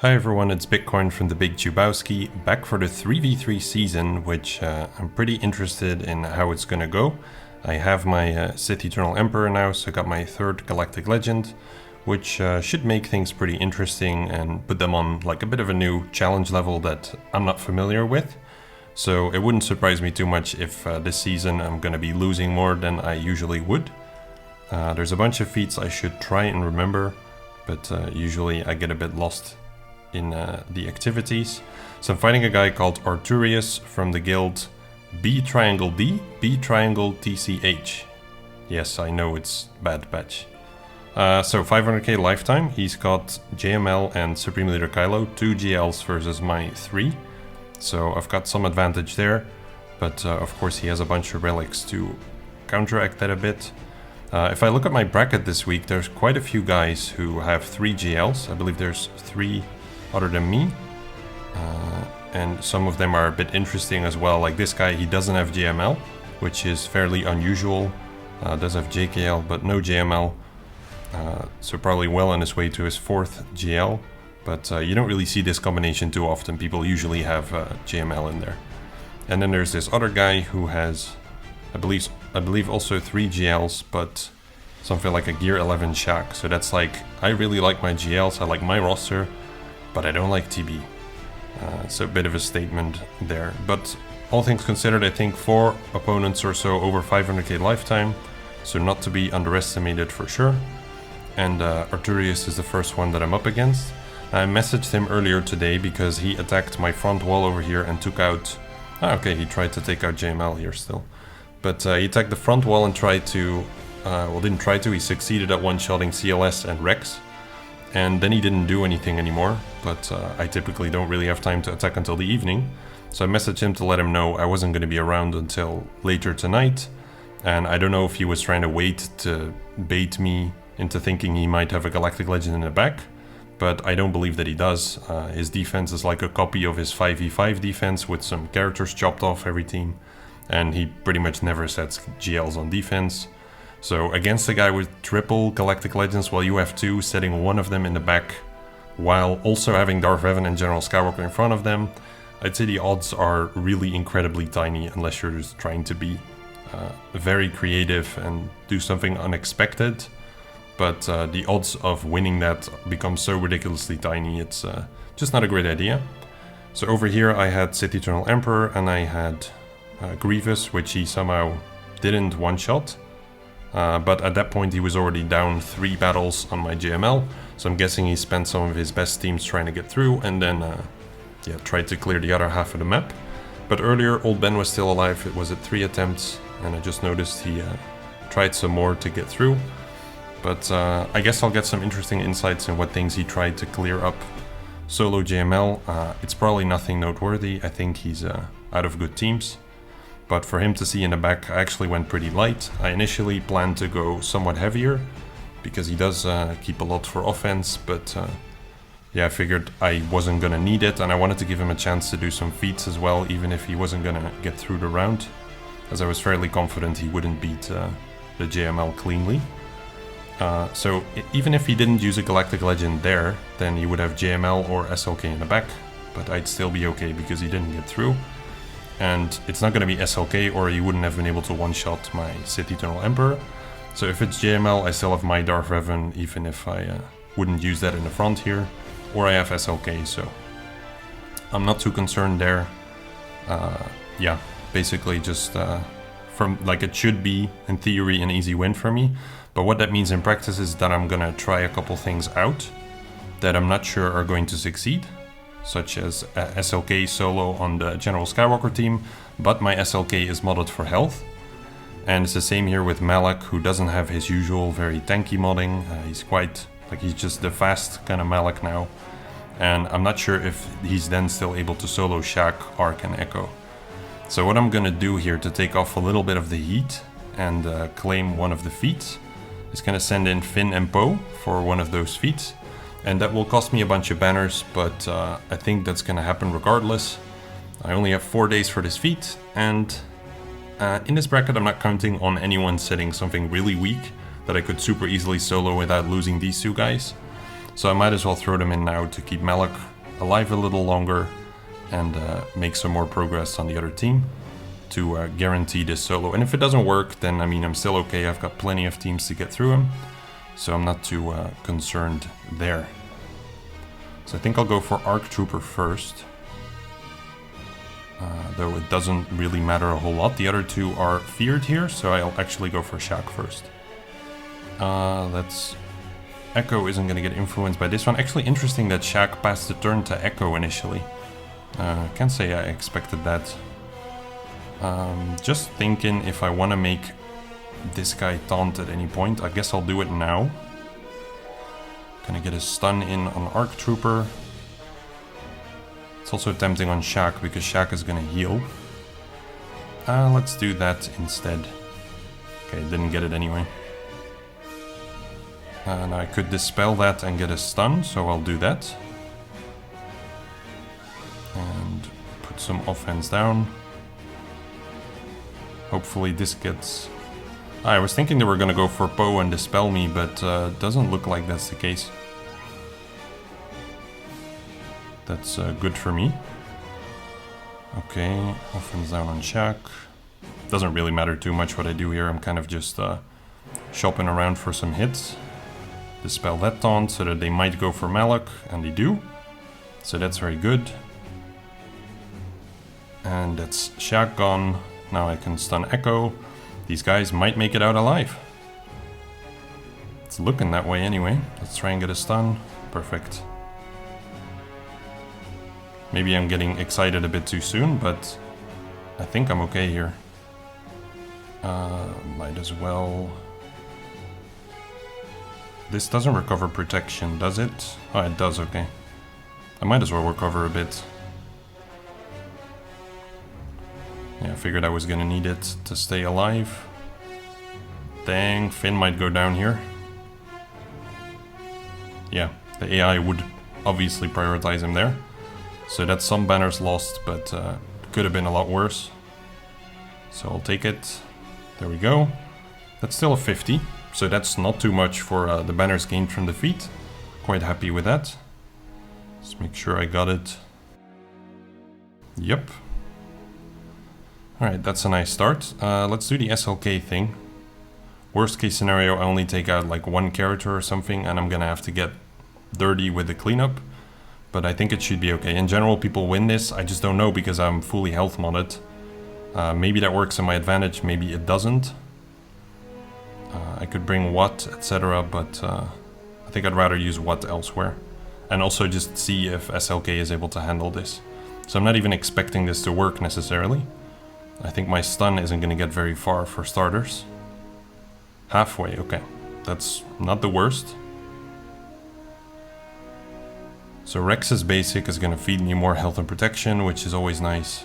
Hi everyone, it's Bitcoin from the Big Chubowski, back for the 3v3 season, which I'm pretty interested in how it's gonna go. I have my Sith Eternal Emperor now, so I got my third Galactic Legend, which should make things pretty interesting and put them on like a bit of a new challenge level that I'm not familiar with. So it wouldn't surprise me too much if this season I'm gonna be losing more than I usually would. There's a bunch of feats I should try and remember, but usually I get a bit lost in the activities. So I'm fighting a guy called Arturius from the guild B Triangle D, B Triangle TCH. Yes, I know it's bad patch. So 500k lifetime, he's got JML and Supreme Leader Kylo, 2 GLs versus my 3. So I've got some advantage there, but of course he has a bunch of relics to counteract that a bit. If I look at my bracket this week, there's quite a few guys who have 3 GLs. I believe there's 3 other than me, and some of them are a bit interesting as well. Like this guy, he doesn't have JML, which is fairly unusual. Does have JKL but no JML, so probably well on his way to his 4th GL, but you don't really see this combination too often. People usually have JML in there. And then there's this other guy who has, I believe also 3 GLs, but something like a Gear 11 Shaq. So that's like, I really like my GLs, I like my roster, but I don't like TB. So a bit of a statement there. But all things considered, I think 4 opponents or so over 500k lifetime, so not to be underestimated for sure. And Arturius is the first one that I'm up against. I messaged him earlier today because he attacked my front wall over here and took out... okay, he tried to take out JML here still. But he attacked the front wall and tried to... well, didn't try to, he succeeded at one-shotting CLS and Rex. And then he didn't do anything anymore, but I typically don't really have time to attack until the evening. So I messaged him to let him know I wasn't going to be around until later tonight. And I don't know if he was trying to wait to bait me into thinking he might have a Galactic Legend in the back, but I don't believe that he does. His defense is like a copy of his 5v5 defense with some characters chopped off every team. And he pretty much never sets GLs on defense. So against a guy with triple Galactic Legends, while you have 2, setting one of them in the back, while also having Darth Revan and General Skywalker in front of them, I'd say the odds are really incredibly tiny unless you're just trying to be very creative and do something unexpected. But the odds of winning that become so ridiculously tiny, it's just not a great idea. So over here I had Sith Eternal Emperor and I had Grievous, which he somehow didn't one-shot. But at that point he was already down 3 battles on my JML, so I'm guessing he spent some of his best teams trying to get through and then yeah, tried to clear the other half of the map. But earlier Old Ben was still alive, it was at 3 attempts, and I just noticed he tried some more to get through. But I guess I'll get some interesting insights in what things he tried to clear up solo JML. It's probably nothing noteworthy, I think he's out of good teams. But for him to see in the back, I actually went pretty light. I initially planned to go somewhat heavier, because he does keep a lot for offense, but yeah, I figured I wasn't gonna need it, and I wanted to give him a chance to do some feats as well, even if he wasn't gonna get through the round, as I was fairly confident he wouldn't beat the JML cleanly. So even if he didn't use a Galactic Legend there, then he would have JML or SLK in the back, but I'd still be okay because he didn't get through. And it's not going to be SLK or he wouldn't have been able to one-shot my Sith Eternal Emperor. So if it's JML, I still have my Darth Revan, even if I wouldn't use that in the front here. Or I have SLK, so I'm not too concerned there. Yeah, basically just from like it should be, in theory, an easy win for me. But what that means in practice is that I'm going to try a couple things out that I'm not sure are going to succeed, such as SLK solo on the General Skywalker team, but my SLK is modded for health. And it's the same here with Malak, who doesn't have his usual very tanky modding. He's quite, like he's just the fast kind of Malak now. And I'm not sure if he's then still able to solo Shaq, Arc and Echo. So what I'm gonna do here to take off a little bit of the heat and claim one of the feats is gonna send in Finn and Poe for one of those feats. And that will cost me a bunch of banners, but I think that's gonna happen regardless. I only have 4 days for this feat, and in this bracket I'm not counting on anyone setting something really weak that I could super easily solo without losing these 2 guys. So I might as well throw them in now to keep Malak alive a little longer and make some more progress on the other team to guarantee this solo. And if it doesn't work, then I mean, I'm still okay. I've got plenty of teams to get through him, so I'm not too concerned there. So I think I'll go for Arc Trooper first. Though it doesn't really matter a whole lot. The other two are feared here, so I'll actually go for Shaq first. Echo isn't going to get influenced by this one. Actually, interesting that Shaq passed the turn to Echo initially. Can't say I expected that. Just thinking if I want to make this guy taunt at any point. I guess I'll do it now. Gonna get a stun in on Arc Trooper. It's also tempting on Shaq because Shaq is gonna heal. Let's do that instead. Okay, didn't get it anyway. Now I could dispel that and get a stun, so I'll do that. And put some offense down. Hopefully this gets... I was thinking they were gonna go for Poe and dispel me, but doesn't look like that's the case. That's good for me. Okay, offense down on Shaq. Doesn't really matter too much what I do here. I'm kind of just shopping around for some hits. Dispel that taunt so that they might go for Malak, and they do. So that's very good. And that's Shaq gone. Now I can stun Echo. These guys might make it out alive. It's looking that way anyway. Let's try and get a stun. Perfect. Maybe I'm getting excited a bit too soon, but I think I'm okay here. Might as well... This doesn't recover protection, does it? Oh, it does, okay. I might as well recover a bit. Yeah, I figured I was gonna need it to stay alive. Dang, Finn might go down here. Yeah, the AI would obviously prioritize him there. So that's some banners lost, but could have been a lot worse. So I'll take it. There we go. That's still a 50, so that's not too much for the banners gained from defeat. Quite happy with that. Let's make sure I got it. Yep. Alright, that's a nice start. Let's do the SLK thing. Worst case scenario, I only take out like one character or something, and I'm gonna have to get dirty with the cleanup. But I think it should be okay. In general, people win this. I just don't know because I'm fully health modded. Maybe that works in my advantage, maybe it doesn't. I could bring Watt, etc., but I think I'd rather use Watt elsewhere. And also just see if SLK is able to handle this. So I'm not even expecting this to work necessarily. I think my stun isn't going to get very far for starters. Halfway, okay. That's not the worst. So Rex's basic is going to feed me more health and protection, which is always nice.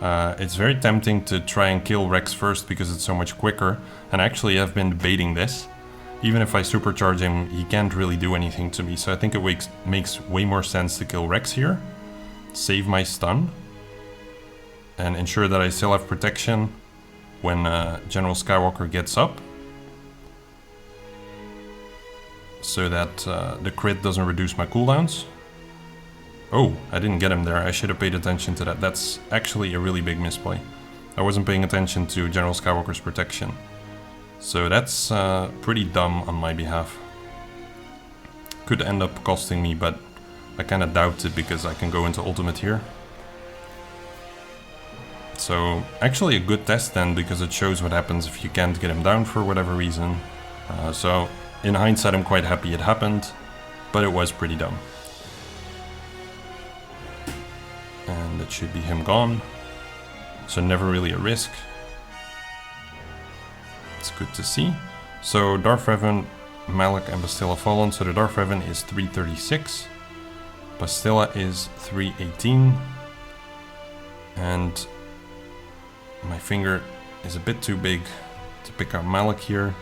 It's very tempting to try and kill Rex first because it's so much quicker. And actually I've been debating this. Even if I supercharge him, he can't really do anything to me. So I think it makes way more sense to kill Rex here. Save my stun. And ensure that I still have protection when General Skywalker gets up. So that the crit doesn't reduce my cooldowns. Oh, I didn't get him there. I should have paid attention to that. That's actually a really big misplay. I wasn't paying attention to General Skywalker's protection. So that's pretty dumb on my behalf. Could end up costing me, but I kind of doubt it because I can go into ultimate here. So actually a good test then, because it shows what happens if you can't get him down for whatever reason. So in hindsight I'm quite happy it happened, but it was pretty dumb. And that should be him gone. So never really a risk. It's good to see. So Darth Revan, Malak and Bastilla fallen. So the Darth Revan is 336. Bastilla is 318. And my finger is a bit too big to pick out Malak here.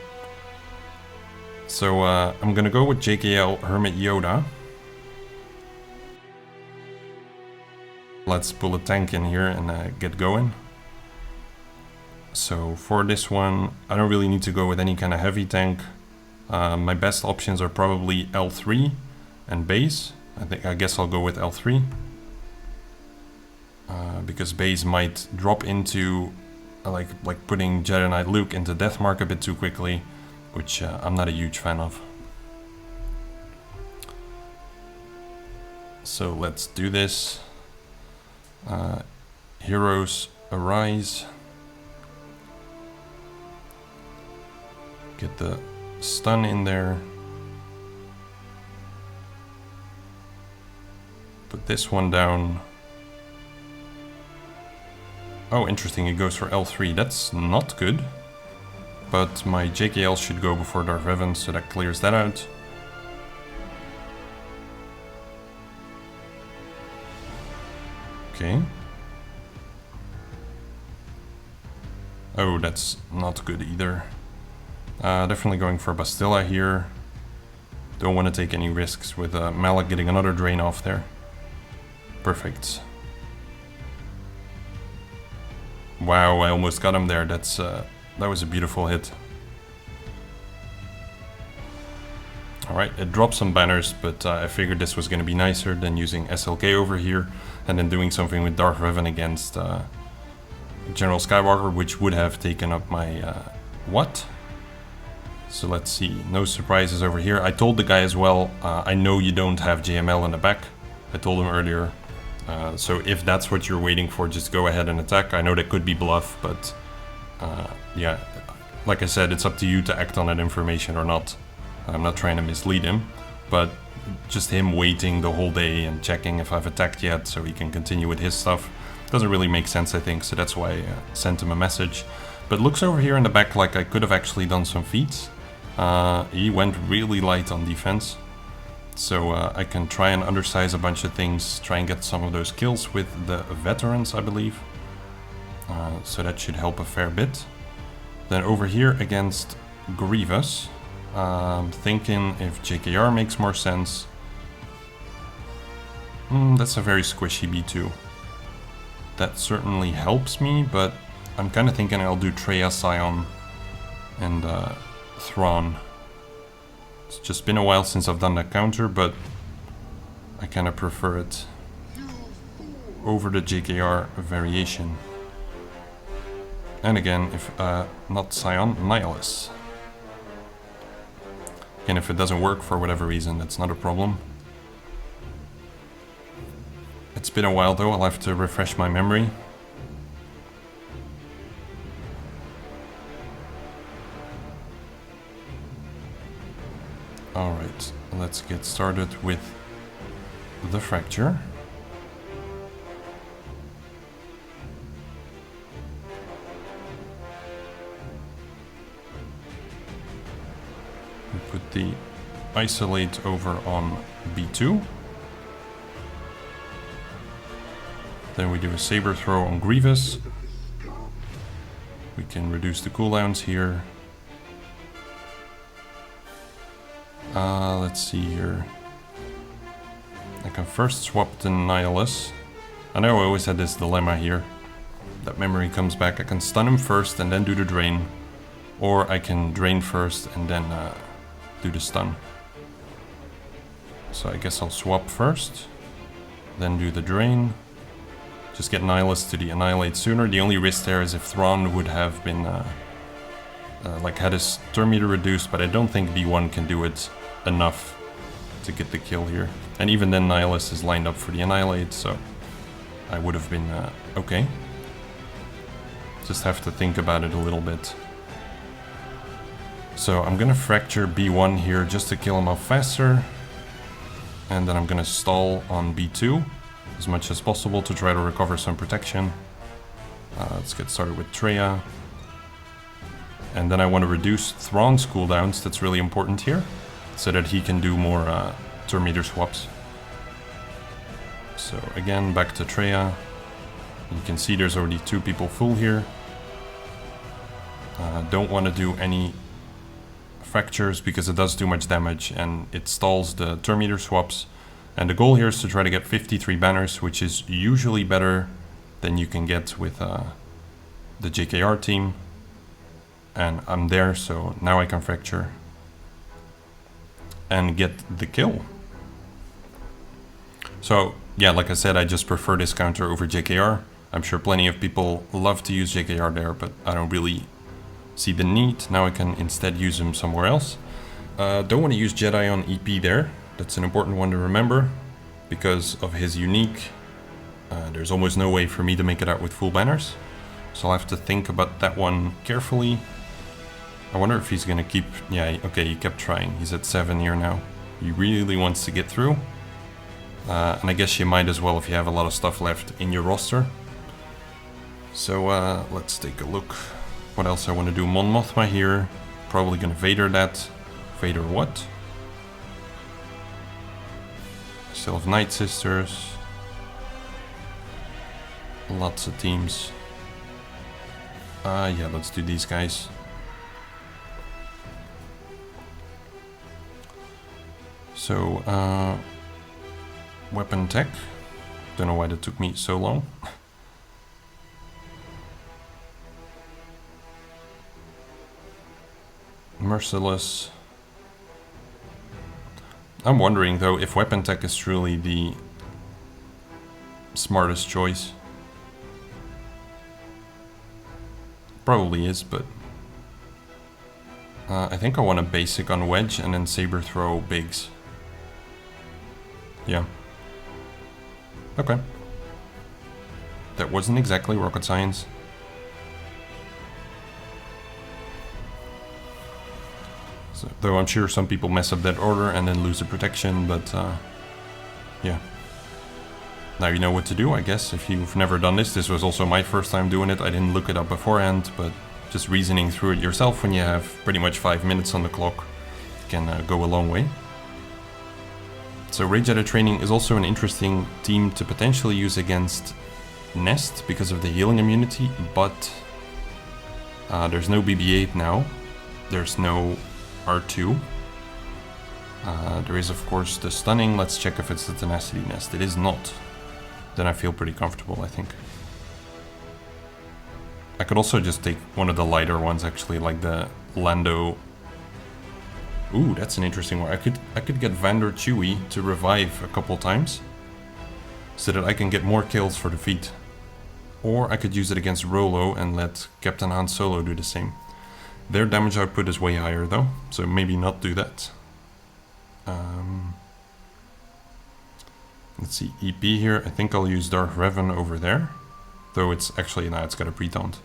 So I'm gonna go with JKL Hermit Yoda. Let's pull a tank in here and get going. So for this one, I don't really need to go with any kind of heavy tank. My best options are probably L3 and base. I guess I'll go with L3. Because base might drop into like putting Jedi Knight Luke into Deathmark a bit too quickly, which I'm not a huge fan of. So let's do this. Heroes arise. Get the stun in there. Put this one down. Oh, interesting, it goes for L3. That's not good. But my JKL should go before Darth Revan, so that clears that out. Okay. Oh, that's not good either. Definitely going for Bastilla here. Don't want to take any risks with Malak getting another drain off there. Perfect. Wow, I almost got him there. That was a beautiful hit. Alright, it dropped some banners, but I figured this was going to be nicer than using SLK over here and then doing something with Darth Revan against General Skywalker, which would have taken up my what? So let's see, no surprises over here. I told the guy as well, I know you don't have JML in the back. I told him earlier. So if that's what you're waiting for, just go ahead and attack. I know that could be bluff, but yeah, like I said, it's up to you to act on that information or not. I'm not trying to mislead him, but just him waiting the whole day and checking if I've attacked yet so he can continue with his stuff doesn't really make sense, I think, so that's why I sent him a message. But looks over here in the back like I could have actually done some feats. He went really light on defense. So I can try and undersize a bunch of things, try and get some of those kills with the veterans, I believe. So that should help a fair bit. Then over here against Grievous, thinking if JKR makes more sense. That's a very squishy B2. That certainly helps me, but I'm kind of thinking I'll do Traya, Scion, and Thrawn. It's just been a while since I've done that counter, but I kind of prefer it over the JKR variation. And again, if not Scion, Nihilus. And if it doesn't work for whatever reason, that's not a problem. It's been a while though, I'll have to refresh my memory. Alright, let's get started with the fracture. We put the isolate over on B2. Then we do a saber throw on Grievous. We can reduce the cooldowns here. Let's see here. I can first swap the Nihilus. I know I always had this dilemma here. That memory comes back. I can stun him first and then do the drain. Or I can drain first and then do the stun. So I guess I'll swap first. Then do the drain. Just get Nihilus to the Annihilate sooner. The only risk there is if Thrawn would have been like had his turn meter reduced, but I don't think B1 can do it enough to get the kill here. And even then Nihilus is lined up for the Annihilate, so I would have been okay. Just have to think about it a little bit. So I'm gonna fracture B1 here just to kill him off faster. And then I'm gonna stall on B2 as much as possible to try to recover some protection. Let's get started with Traya. And then I want to reduce Thrawn's cooldowns, that's really important here, so that he can do more turn meter swaps. So again, back to Traya. You can see there's already 2 people full here. Don't want to do any fractures because it does too much damage and it stalls the turn meter swaps. And the goal here is to try to get 53 banners, which is usually better than you can get with the JKR team. And I'm there, so now I can fracture. and get the kill. So yeah, like I said, I just prefer this counter over JKR. I'm sure plenty of people love to use JKR there, but I don't really see the need. Now I can instead use him somewhere else. Don't want to use Jedi on EP there. That's an important one to remember. Because of his unique, there's almost no way for me to make it out with full banners. So I'll have to think about that one carefully. I wonder if he's gonna keep... Yeah, okay, he kept trying. He's at 7 here now. He really wants to get through. And I guess you might as well if you have a lot of stuff left in your roster. So let's take a look. What else I want to do? Mon Mothma here. Probably gonna Vader that. Vader what? Still have Night Sisters. Lots of teams. Yeah, let's do these guys. So, weapon tech. Don't know why that took me so long. Merciless. I'm wondering though if weapon tech is truly the smartest choice. Probably is, but I think I want a basic on wedge and then saber throw bigs. Yeah. Okay. That wasn't exactly rocket science. So, though I'm sure some people mess up that order and then lose the protection, but yeah. Now you know what to do, I guess. If you've never done this, this was also my first time doing it. I didn't look it up beforehand, but just reasoning through it yourself when you have pretty much 5 minutes on the clock can go a long way. So Rage Jedi Training is also an interesting team to potentially use against Nest because of the healing immunity, but there's no BB-8 now. There's no R2. There is of course the stunning. Let's check if it's the tenacity nest. It is not. Then I feel pretty comfortable, I think. I could also just take one of the lighter ones actually, like the Lando. Ooh, that's an interesting one. I could get Vander Chewie to revive a couple times so that I can get more kills for defeat. Or I could use it against Rolo and let Captain Han Solo do the same. Their damage output is way higher though, so maybe not do that. Let's see, EP here. I think I'll use Darth Revan over there. Though it's actually, now it's got a pre-taunt.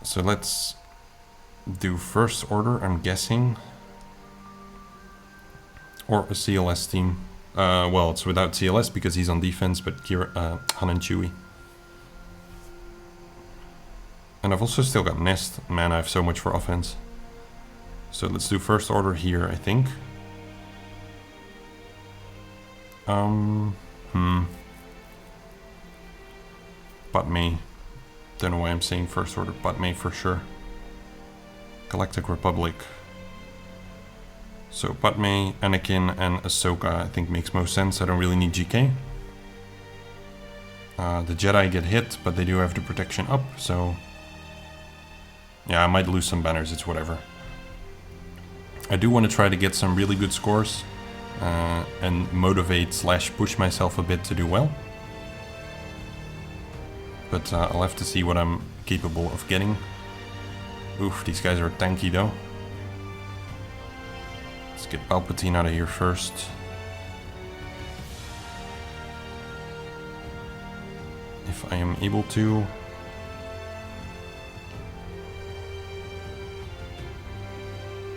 So let's do first order, I'm guessing. Or a CLS team. Well, it's without CLS because he's on defense, but Han and Chewie. And I've also still got Nest. Man, I have so much for offense. So let's do first order here, I think. Padme. Don't know why I'm saying first order. Padme for sure. Galactic Republic. So Padme, Anakin, and Ahsoka I think makes most sense. I don't really need GK. The Jedi get hit, but they do have the protection up, so... Yeah, I might lose some banners, it's whatever. I do want to try to get some really good scores and motivate / push myself a bit to do well. But I'll have to see what I'm capable of getting. Oof, these guys are tanky though. Let's get Palpatine out of here first. If I am able to.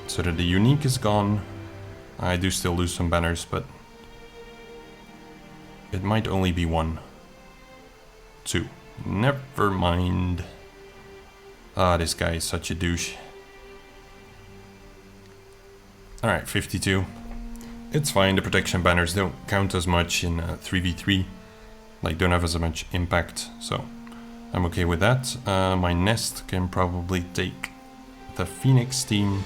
So that the unique is gone. I do still lose some banners, but it might only be 1. 2. Never mind. Ah, this guy is such a douche. Alright, 52. It's fine, the protection banners don't count as much in 3v3. Like, don't have as much impact, so I'm okay with that. My Nest can probably take the Phoenix team.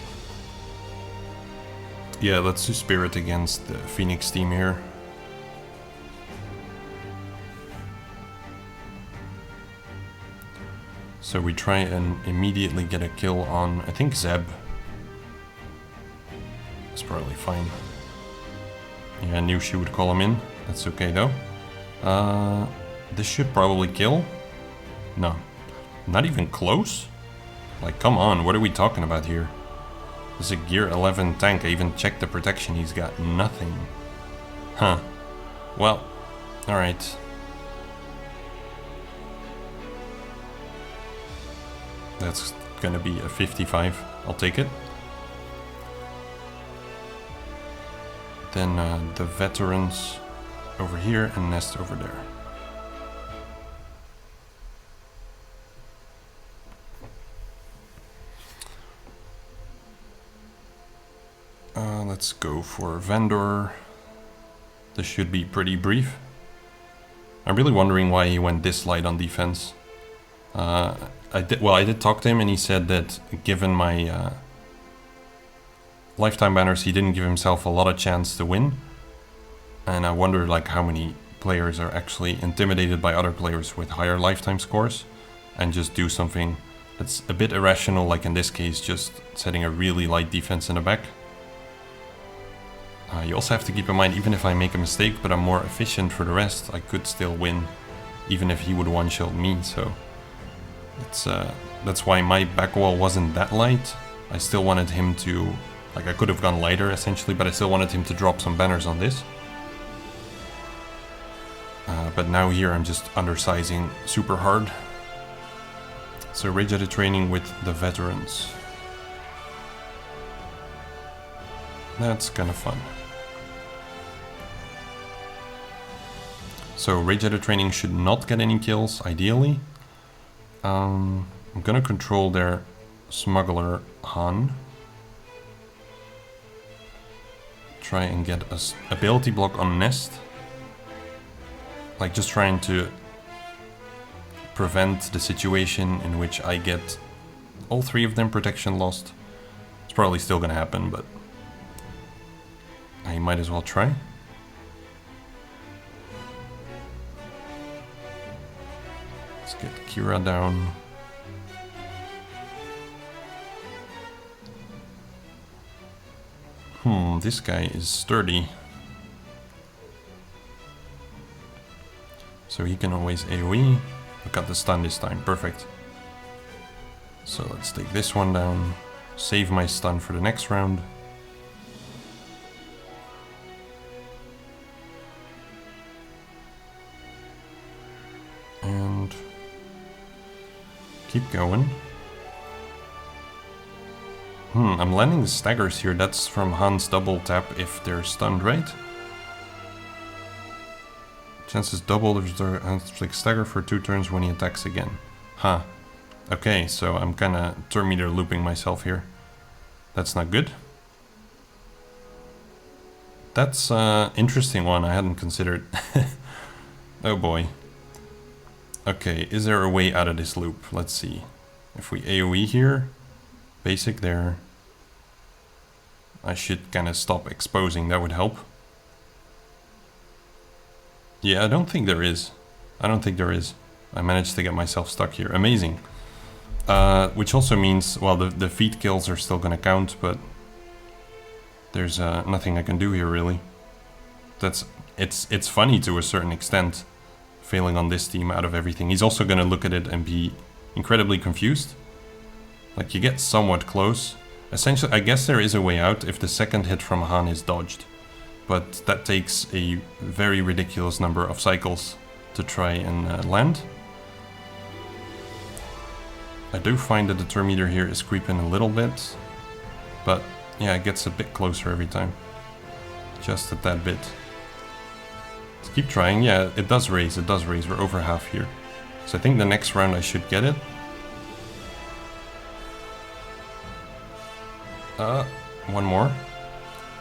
Yeah, let's do Spirit against the Phoenix team here. So we try and immediately get a kill on, I think, Zeb. It's probably fine. Yeah, I knew she would call him in. That's okay though. This should probably kill. No, not even close. Like, come on, what are we talking about here? This is a gear 11 tank. I even checked the protection. He's got nothing. Huh. Well, alright. That's gonna be a 55. I'll take it. Then the veterans over here and nest over there. Let's go for vendor. This should be pretty brief. I'm really wondering why he went this light on defense. I did talk to him and he said that given my lifetime banners, he didn't give himself a lot of chance to win. And I wonder like how many players are actually intimidated by other players with higher lifetime scores and just do something that's a bit irrational, like in this case, just setting a really light defense in the back. You also have to keep in mind, even if I make a mistake but I'm more efficient for the rest, I could still win, even if he would one-shot me, so it's that's why my back wall wasn't that light. I still wanted him to, like I could have gone lighter essentially, but I still wanted him to drop some banners on this. But now here I'm just undersizing super hard. So rage edit training with the veterans. That's kind of fun. So rage edit training should not get any kills, ideally. I'm gonna control their smuggler Han. Try and get a ability block on Nest. Like just trying to prevent the situation in which I get all three of them protection lost. It's probably still gonna happen, but I might as well try. Let's get Kira down. This guy is sturdy. So he can always AoE. I got the stun this time, perfect. So let's take this one down. Save my stun for the next round. And keep going. I'm landing the staggers here. That's from Han's double tap if they're stunned, right? Chances double, there's the stagger for 2 turns when he attacks again. Huh. Okay, so I'm kinda turn meter looping myself here. That's not good. That's an interesting one I hadn't considered. Oh boy. Okay, is there a way out of this loop? Let's see. If we AoE here, basic there, I should kind of stop exposing, that would help. Yeah, I don't think there is. I don't think there is. I managed to get myself stuck here. Amazing. Which also means, well, the feed kills are still gonna count, but there's nothing I can do here really. It's funny to a certain extent, failing on this team out of everything. He's also gonna look at it and be incredibly confused. Like, you get somewhat close. Essentially, I guess there is a way out if the second hit from Han is dodged. But that takes a very ridiculous number of cycles to try and land. I do find that the turn meter here is creeping a little bit. But yeah, it gets a bit closer every time. Just a tad bit. Let's keep trying. Yeah, it does raise, it does raise. We're over half here. So I think the next round I should get it. One more.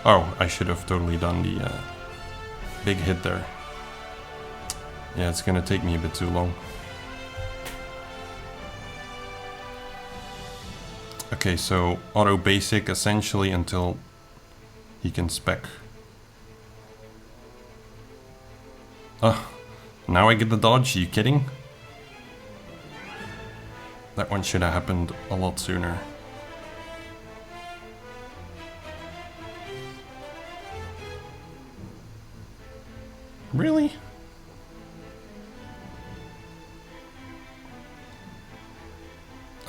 Oh, I should have totally done the big hit there. Yeah, it's gonna take me a bit too long. Okay, so auto basic essentially until he can spec. Oh, now I get the dodge, are you kidding? That one should have happened a lot sooner. Really?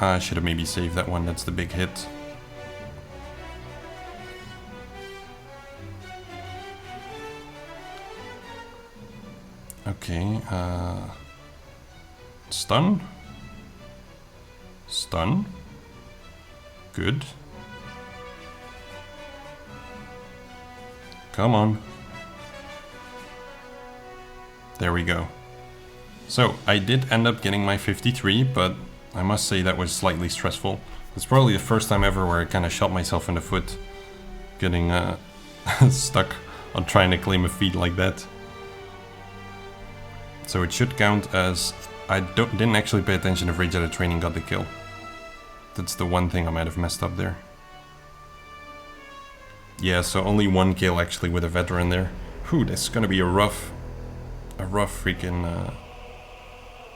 I should have maybe saved that one, that's the big hit. Okay, stun? Stun? Good. Come on. There we go. So, I did end up getting my 53, but I must say that was slightly stressful. It's probably the first time ever where I kind of shot myself in the foot, getting stuck on trying to claim a feat like that. So it should count as I didn't actually pay attention if Rage Out of Training got the kill. That's the one thing I might have messed up there. Yeah, so only one kill actually with a veteran there. Whew, this is gonna be a rough freaking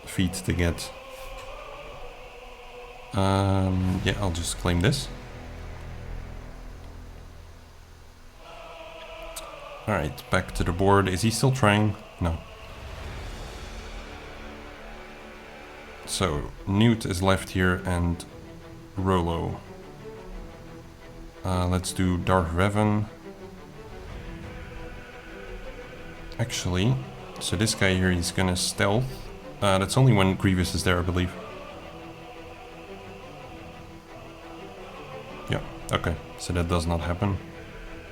feat to get. Yeah, I'll just claim this. Alright, back to the board. Is he still trying? No. So, Newt is left here and Rolo. Let's do Darth Revan. Actually, so this guy here, he's gonna stealth. That's only when Grievous is there, I believe. Yeah, okay, so that does not happen.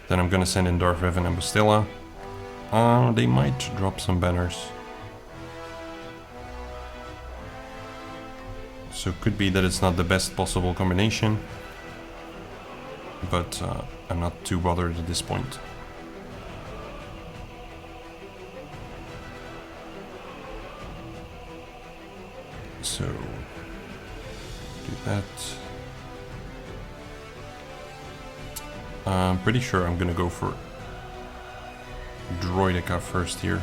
Then I'm gonna send in Darth Revan and Bastilla. They might drop some banners. So it could be that it's not the best possible combination, but I'm not too bothered at this point. So, do that. I'm pretty sure I'm gonna go for Droideka first here.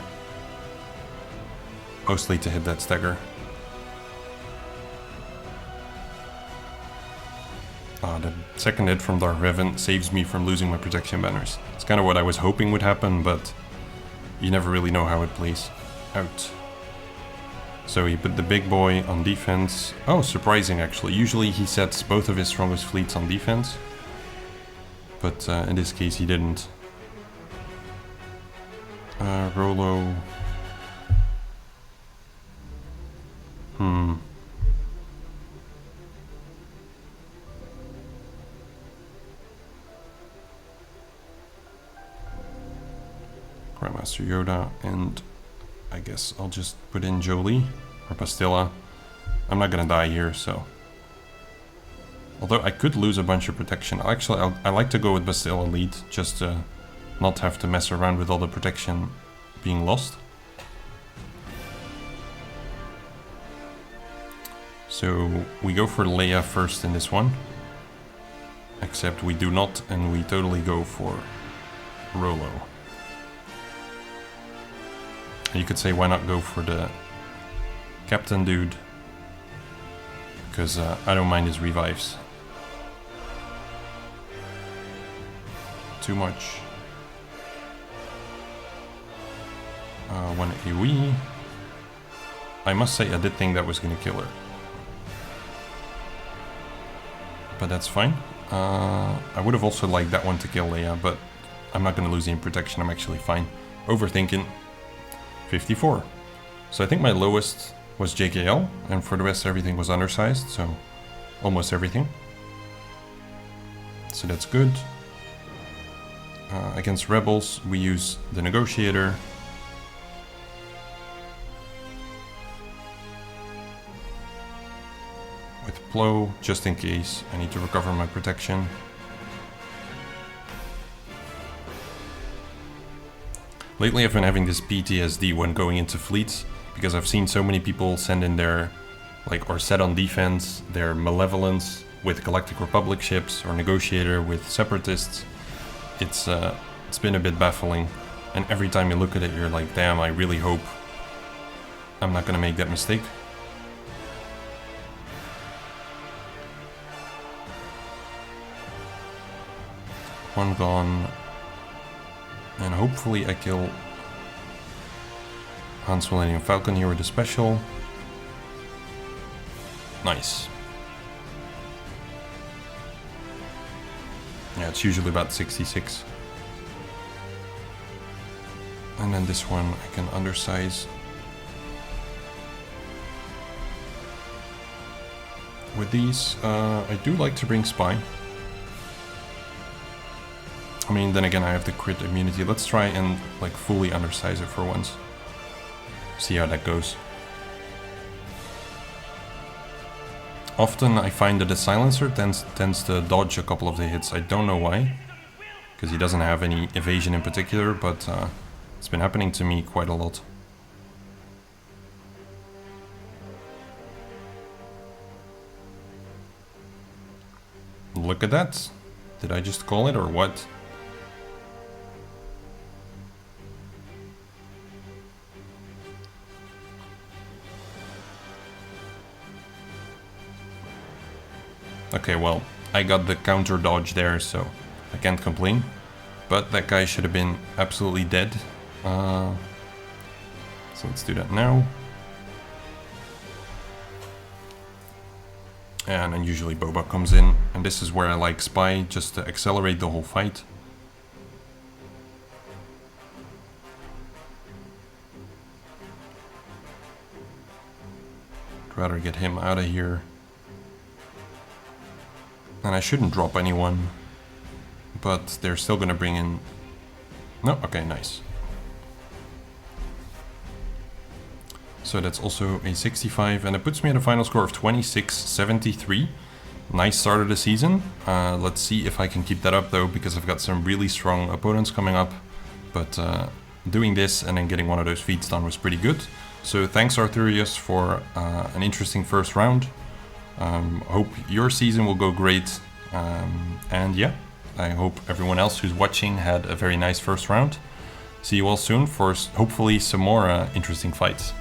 Mostly to hit that stagger. The second hit from Darth Revan saves me from losing my protection banners. It's kind of what I was hoping would happen, but you never really know how it plays out. So he put the big boy on defense. Oh, surprising actually. Usually he sets both of his strongest fleets on defense. But in this case he didn't. Rolo. Grandmaster Yoda, and I guess I'll just put in Jolie or Bastilla. I'm not gonna die here, so. Although I could lose a bunch of protection. Actually, I like to go with Bastilla lead, just to not have to mess around with all the protection being lost. So we go for Leia first in this one. Except we do not, and we totally go for Rolo. You could say, why not go for the captain dude? Because I don't mind his revives. Too much. One AoE. I must say I did think that was gonna kill her. But that's fine. I would have also liked that one to kill Leia, but I'm not gonna lose any protection, I'm actually fine. Overthinking. 54. So I think my lowest was JKL, and for the rest everything was undersized, so almost everything. So that's good. Against rebels we use the negotiator. With Plo, just in case I need to recover my protection. Lately I've been having this PTSD when going into fleets, because I've seen so many people send in their, or set on defense, their Malevolence with Galactic Republic ships, or Negotiator with Separatists. It's been a bit baffling, and every time you look at it you're like, damn, I really hope I'm not gonna make that mistake. One gone. And hopefully I kill Hans Millennium Falcon here with a special. Nice. Yeah, it's usually about 66. And then this one I can undersize. With these, I do like to bring Spy. I mean, then again, I have the crit immunity. Let's try and like fully undersize it for once. See how that goes. Often I find that the silencer tends to dodge a couple of the hits. I don't know why, because he doesn't have any evasion in particular, but it's been happening to me quite a lot. Look at that. Did I just call it or what? Okay, well, I got the counter dodge there, so I can't complain. But that guy should have been absolutely dead. So let's do that now. And then usually Boba comes in, and this is where I like Spy, just to accelerate the whole fight. I'd rather get him out of here. And I shouldn't drop anyone, but they're still gonna bring in... No? Okay, nice. So that's also a 65, and it puts me at a final score of 26-73. Nice start of the season. Let's see if I can keep that up though, because I've got some really strong opponents coming up. But doing this and then getting one of those feats done was pretty good. So thanks Arthurius for an interesting first round. Hope your season will go great. And yeah, I hope everyone else who's watching had a very nice first round. See you all soon for hopefully some more interesting fights.